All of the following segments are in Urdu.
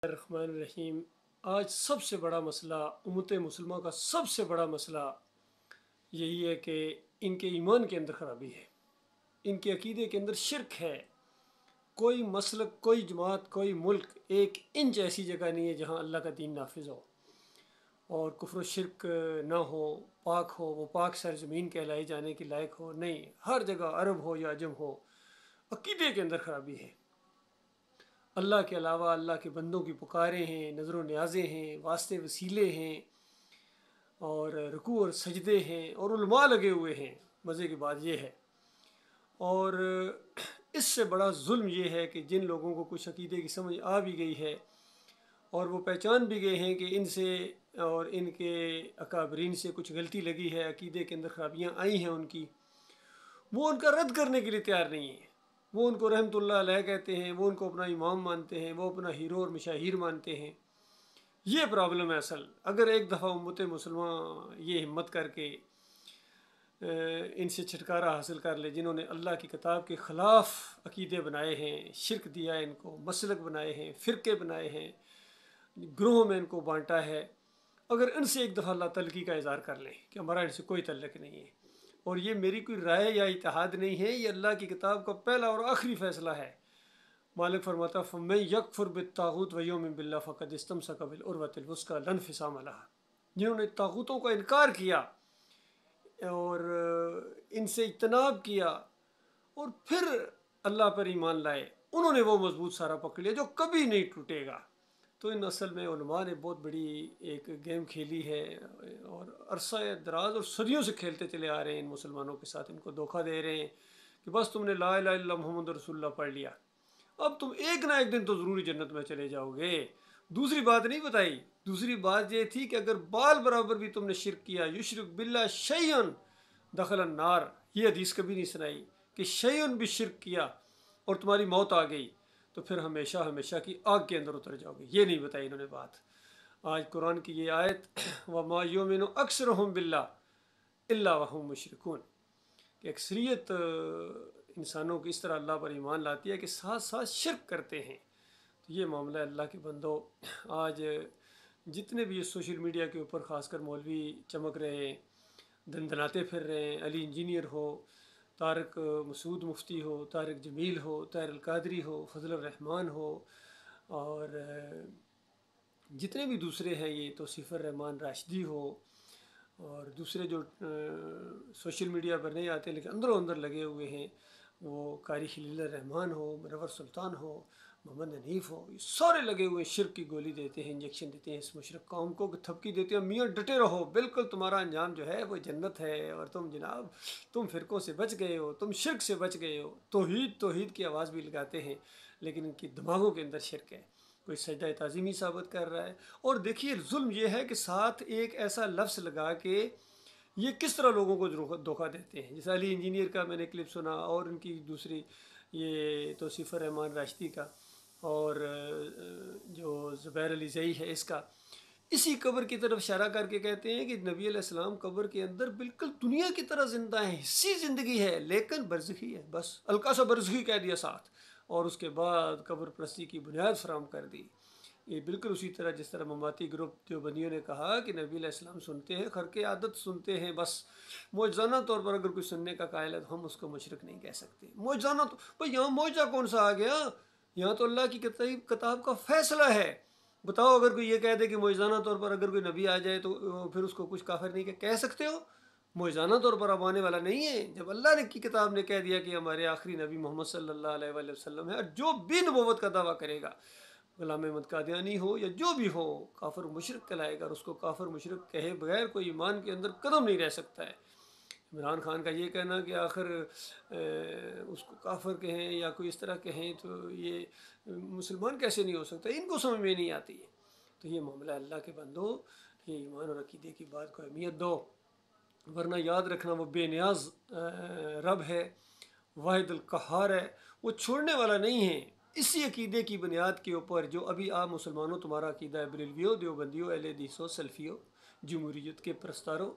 الرحمن الرحیم۔ آج سب سے بڑا مسئلہ امت مسلمہ کا سب سے بڑا مسئلہ یہی ہے کہ ان کے ایمان کے اندر خرابی ہے، ان کے عقیدے کے اندر شرک ہے۔ کوئی مسلک، کوئی جماعت، کوئی ملک، ایک انچ ایسی جگہ نہیں ہے جہاں اللہ کا دین نافذ ہو اور کفر و شرک نہ ہو، پاک ہو، وہ پاک سرزمین کہلائی جانے کے لائق ہو۔ نہیں، ہر جگہ عرب ہو یا عجم ہو، عقیدے کے اندر خرابی ہے۔ اللہ کے علاوہ اللہ کے بندوں کی پکاریں ہیں، نظر و نیازیں ہیں، واسطے وسیلے ہیں، اور رکوع اور سجدے ہیں، اور علماء لگے ہوئے ہیں۔ مزے کی بات یہ ہے، اور اس سے بڑا ظلم یہ ہے کہ جن لوگوں کو کچھ عقیدے کی سمجھ آ بھی گئی ہے اور وہ پہچان بھی گئے ہیں کہ ان سے اور ان کے اکابرین سے کچھ غلطی لگی ہے، عقیدے کے اندر خرابیاں آئی ہیں ان کی، وہ ان کا رد کرنے کے لیے تیار نہیں ہیں۔ وہ ان کو رحمت اللہ علیہ کہتے ہیں، وہ ان کو اپنا امام مانتے ہیں، وہ اپنا ہیرو اور مشاہیر مانتے ہیں۔ یہ پرابلم ہے اصل۔ اگر ایک دفعہ امت مسلمہ یہ ہمت کر کے ان سے چھٹکارا حاصل کر لے جنہوں نے اللہ کی کتاب کے خلاف عقیدے بنائے ہیں، شرک دیا ہے ان کو، مسلک بنائے ہیں، فرقے بنائے ہیں، گروہوں میں ان کو بانٹا ہے، اگر ان سے ایک دفعہ اللہ تلقی کا اظہار کر لیں کہ ہمارا ان سے کوئی تعلق نہیں ہے، اور یہ میری کوئی رائے یا اتحاد نہیں ہے، یہ اللہ کی کتاب کا پہلا اور آخری فیصلہ ہے۔ مالک فرماتا فَمَن يَكْفُرْ بِالطَّاغُوتِ وَيُؤْمِن بِاللَّهِ فَقَدِ اسْتَمْسَكَ بِالْعُرْوَةِ الْوُثْقَىٰ لَا انفِصَامَ لَهَا۔ جنہوں نے طاغوتوں کا انکار کیا اور ان سے اجتناب کیا اور پھر اللہ پر ایمان لائے، انہوں نے وہ مضبوط سارا پکڑ لیا جو کبھی نہیں ٹوٹے گا۔ تو ان اصل میں علماء نے بہت بڑی ایک گیم کھیلی ہے، اور عرصہ دراز اور صدیوں سے کھیلتے چلے آ رہے ہیں ان مسلمانوں کے ساتھ، ان کو دھوکہ دے رہے ہیں کہ بس تم نے لا الہ الا اللہ محمد رسول اللہ پڑھ لیا، اب تم ایک نہ ایک دن تو ضروری جنت میں چلے جاؤ گے۔ دوسری بات نہیں بتائی، دوسری بات یہ تھی کہ اگر بال برابر بھی تم نے شرک کیا، یشرک باللہ شیئن دخل النار، یہ حدیث کبھی نہیں سنائی کہ شیئن بھی شرک کیا اور تمہاری موت آ گئی تو پھر ہمیشہ ہمیشہ کی آگ کے اندر اتر جاؤ گے۔ یہ نہیں بتائی انہوں نے بات۔ آج قرآن کی یہ آیت وَمَا يُؤْمِنُ أَكْثَرُهُم بِاللَّهِ إِلَّا وَهُم مُشْرِكُونَ، کہ اکثریت انسانوں کو اس طرح اللہ پر ایمان لاتی ہے کہ ساتھ ساتھ شرک کرتے ہیں۔ تو یہ معاملہ ہے اللہ کے بندو۔ آج جتنے بھی سوشل میڈیا کے اوپر خاص کر مولوی چمک رہے ہیں، دندناتے پھر رہے ہیں، علی انجینئر ہو، طارق مسعود مفتی ہو، طارق جمیل ہو، طاہر القادری ہو، فضل الرحمان ہو، اور جتنے بھی دوسرے ہیں، یہ توصیف الرحمان راشدی ہو، اور دوسرے جو سوشل میڈیا پر نہیں آتے لیکن اندر و اندر لگے ہوئے ہیں، وہ قاری خلیل الرحمان ہو، منور سلطان ہو، محمد حنیف ہو، یہ سارے لگے ہوئے شرک کی گولی دیتے ہیں، انجیکشن دیتے ہیں اس مشرک قوم کو، تھپکی دیتے ہیں میاں ڈٹے رہو، بالکل تمہارا انجام جو ہے وہ جنت ہے، اور تم جناب تم فرقوں سے بچ گئے ہو، تم شرک سے بچ گئے ہو۔ توحید توحید کی آواز بھی لگاتے ہیں لیکن ان کی دماغوں کے اندر شرک ہے۔ کوئی سجدہ تعظیمی ثابت کر رہا ہے، اور دیکھیے ظلم یہ ہے کہ ساتھ ایک ایسا لفظ لگا کے یہ کس طرح لوگوں کو دھوکہ دیتے ہیں۔ جیسے علی انجینئر کا میں نے کلپ سنا، اور ان کی دوسری یہ توصیف الرحمان راشدی کا، اور جو زبیر علی زئی ہے اس کا، اسی قبر کی طرف اشارہ کر کے کہتے ہیں کہ نبی علیہ السلام قبر کے اندر بالکل دنیا کی طرح زندہ ہیں، حصی زندگی ہے لیکن برزخی ہے، بس ہلکا سا برزخی کہہ دیا ساتھ، اور اس کے بعد قبر پرستی کی بنیاد فراہم کر دی۔ یہ بالکل اسی طرح جس طرح مماتی گروپ دیوبندیوں نے کہا کہ نبی علیہ السلام سنتے ہیں، خرق عادت سنتے ہیں، بس معجزانہ طور پر اگر کوئی سننے کا قائل ہے تو ہم اس کو مشرک نہیں کہہ سکتے۔ معجزانہ تو بھائی یہاں معجزہ کون سا آ گیا؟ یہاں تو اللہ کی کتاب کا فیصلہ ہے۔ بتاؤ اگر کوئی یہ کہہ دے کہ معجزانہ طور پر اگر کوئی نبی آ جائے تو پھر اس کو کچھ کافر نہیں کہہ سکتے ہو؟ معجزانہ طور پر اب آنے والا نہیں ہے۔ جب اللہ نے کی کتاب نے کہہ دیا کہ ہمارے آخری نبی محمد صلی اللہ علیہ وآلہ وسلم ہے، اور جو بھی نبوت کا دعویٰ کرے گا، غلام احمد قادیانی ہو یا جو بھی ہو، کافر مشرک کہلائے گا، اور اس کو کافر مشرک کہے بغیر کوئی ایمان کے اندر قدم نہیں رہ سکتا ہے۔ عمران خان کا یہ کہنا کہ آخر اس کو کافر کہیں یا کوئی اس طرح کہیں تو یہ مسلمان کیسے نہیں ہو سکتا، ان کو سمجھ میں نہیں آتی ہے۔ تو یہ معاملہ اللہ کے بندو، یہ ایمان اور عقیدے کی بات کو اہمیت دو، ورنہ یاد رکھنا وہ بے نیاز رب ہے، واحد القہار ہے، وہ چھوڑنے والا نہیں ہے۔ اسی عقیدے کی بنیاد کے اوپر جو ابھی آپ مسلمانوں تمہارا عقیدہ ہے، بریلویوں، دیوبندیوں، اہل حدیثوں، سلفیوں، جمہوریت کے پرستاروں،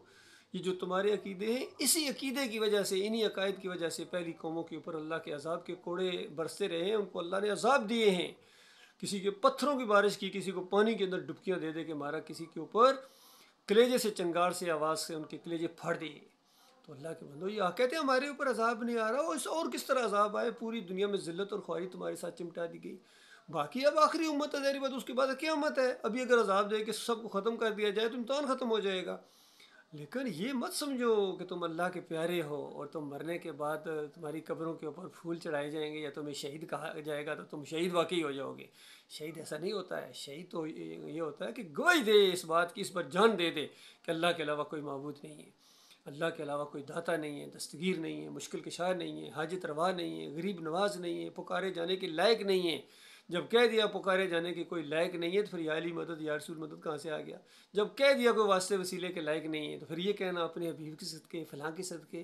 یہ جو تمہارے عقیدے ہیں، اسی عقیدے کی وجہ سے، انہی عقائد کی وجہ سے پہلی قوموں کے اوپر اللہ کے عذاب کے کوڑے برستے رہے ہیں، ان کو اللہ نے عذاب دیے ہیں۔ کسی کے پتھروں کی بارش کی، کسی کو پانی کے اندر ڈبکیاں دے دے کے مارا، کسی کے اوپر کلیجے سے چنگار سے آواز سے ان کے کلیجے پھاڑ دیے۔ تو اللہ کے بندو یہ کہتے ہیں ہمارے اوپر عذاب نہیں آ رہا، اور کس طرح عذاب آئے، پوری دنیا میں ذلت اور خواری تمہارے ساتھ چمٹا دی گئی۔ باقی اب آخری امت ہے، ظاہری بات اس کے بعد قیامت ہے، ابھی اگر عذاب دے کے سب کو ختم کر دیا جائے تو امتحان ختم ہو جائے گا۔ لیکن یہ مت سمجھو کہ تم اللہ کے پیارے ہو اور تم مرنے کے بعد تمہاری قبروں کے اوپر پھول چڑھائے جائیں گے یا تمہیں شہید کہا جائے گا تو تم شہید واقعی ہو جاؤ گے۔ شہید ایسا نہیں ہوتا ہے، شہید تو یہ ہوتا ہے کہ گواہی دے اس بات کی، اس پر جان دے دے کہ اللہ کے علاوہ کوئی معبود نہیں ہے، اللہ کے علاوہ کوئی داتا نہیں ہے، دستگیر نہیں ہے، مشکل کشا نہیں ہے، حاجت روا نہیں ہے، غریب نواز نہیں ہے، پکارے جانے کے لائق نہیں ہے۔ جب کہہ دیا پکارے جانے کے کوئی لائق نہیں ہے تو پھر یا علی مدد یا رسول مدد کہاں سے آ گیا؟ جب کہہ دیا کوئی واسطے وسیلے کے لائق نہیں ہے تو پھر یہ کہنا اپنے حبیب کے صدقے فلاں کے صدقے،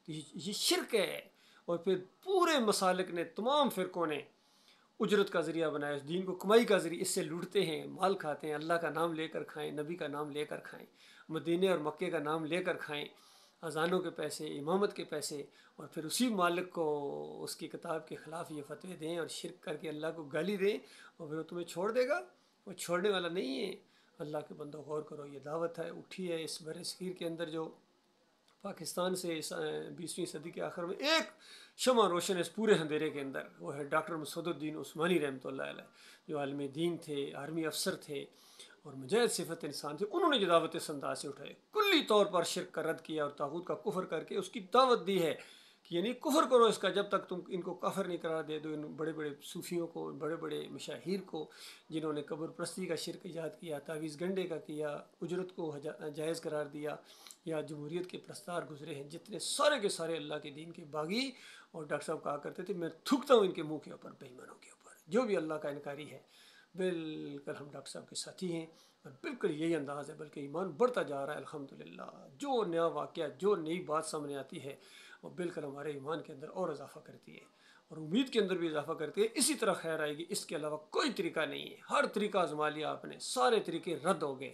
تو یہ شرک ہے۔ اور پھر پورے مسالک نے، تمام فرقوں نے اجرت کا ذریعہ بنایا، اس دین کو کمائی کا ذریعہ، اس سے لوٹتے ہیں، مال کھاتے ہیں، اللہ کا نام لے کر کھائیں، نبی کا نام لے کر کھائیں، مدینے اور مکے کا نام لے کر کھائیں، اذانوں کے پیسے، امامت کے پیسے، اور پھر اسی مالک کو اس کی کتاب کے خلاف یہ فتوے دیں اور شرک کر کے اللہ کو گالی دیں، اور پھر وہ تمہیں چھوڑ دے گا؟ وہ چھوڑنے والا نہیں ہے۔ اللہ کے بندوں غور کرو، یہ دعوت ہے، اٹھی ہے اس بر صغیر کے اندر، جو پاکستان سے 20ویں صدی کے آخر میں ایک شمع روشن ہے اس پورے اندھیرے کے اندر، وہ ہے ڈاکٹر مسعود الدین عثمانی رحمۃ اللہ علیہ، جو عالم دین تھے، آرمی افسر تھے اور مجاہد صفت انسان تھے۔ انہوں نے جو دعوت اس انداز سے اٹھائے، کلی طور پر شرک کا رد کیا اور طاغوت کا کفر کر کے اس کی دعوت دی ہے کہ یعنی کفر کرو اس کا، جب تک تم ان کو کافر نہیں قرار دے دو، ان بڑے بڑے صوفیوں کو، بڑے بڑے مشاہیر کو جنہوں نے قبر پرستی کا شرک ایجاد کیا، تعویذ گنڈے کا کیا، اجرت کو جائز قرار دیا، یا جمہوریت کے پرستار گزرے ہیں، جتنے سارے کے سارے اللہ کے دین کے باغی۔ اور ڈاکٹر صاحب کہا کرتے تھے میں تھوکتا ہوں ان کے منہ کے اوپر، بے ایمانوں کے اوپر، جو بھی اللہ کا انکاری ہے۔ بالکل ہم ڈاکٹر صاحب کے ساتھی ہیں اور بالکل یہی انداز ہے، بلکہ ایمان بڑھتا جا رہا ہے الحمدللہ۔ جو نیا واقعہ، جو نئی بات سامنے آتی ہے وہ بالکل ہمارے ایمان کے اندر اور اضافہ کرتی ہے اور امید کے اندر بھی اضافہ کرتی ہے۔ اسی طرح خیر آئے گی، اس کے علاوہ کوئی طریقہ نہیں ہے۔ ہر طریقہ آزما لیا آپ نے، سارے طریقے رد ہو گئے۔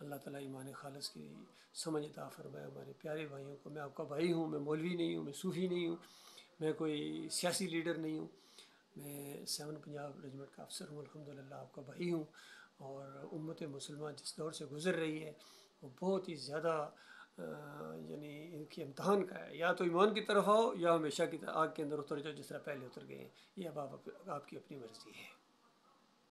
اللہ تعالیٰ ایمان خالص کی سمجھ عطا فرمائے ہمارے پیارے بھائیوں کو۔ میں آپ کا بھائی ہوں، میں مولوی نہیں ہوں، میں صوفی نہیں ہوں، میں کوئی سیاسی لیڈر نہیں ہوں، میں 7 پنجاب ریجمنٹ کا افسر ہوں، الحمدللہ آپ کا بھائی ہوں۔ اور امت مسلمہ جس دور سے گزر رہی ہے وہ بہت ہی زیادہ یعنی ان کی امتحان کا ہے، یا تو ایمان کی طرف آؤ یا ہمیشہ کی آگ کے اندر اتر جاؤ جس طرح پہلے اتر گئے ہیں۔ یہ اب آپ کی اپنی مرضی ہے۔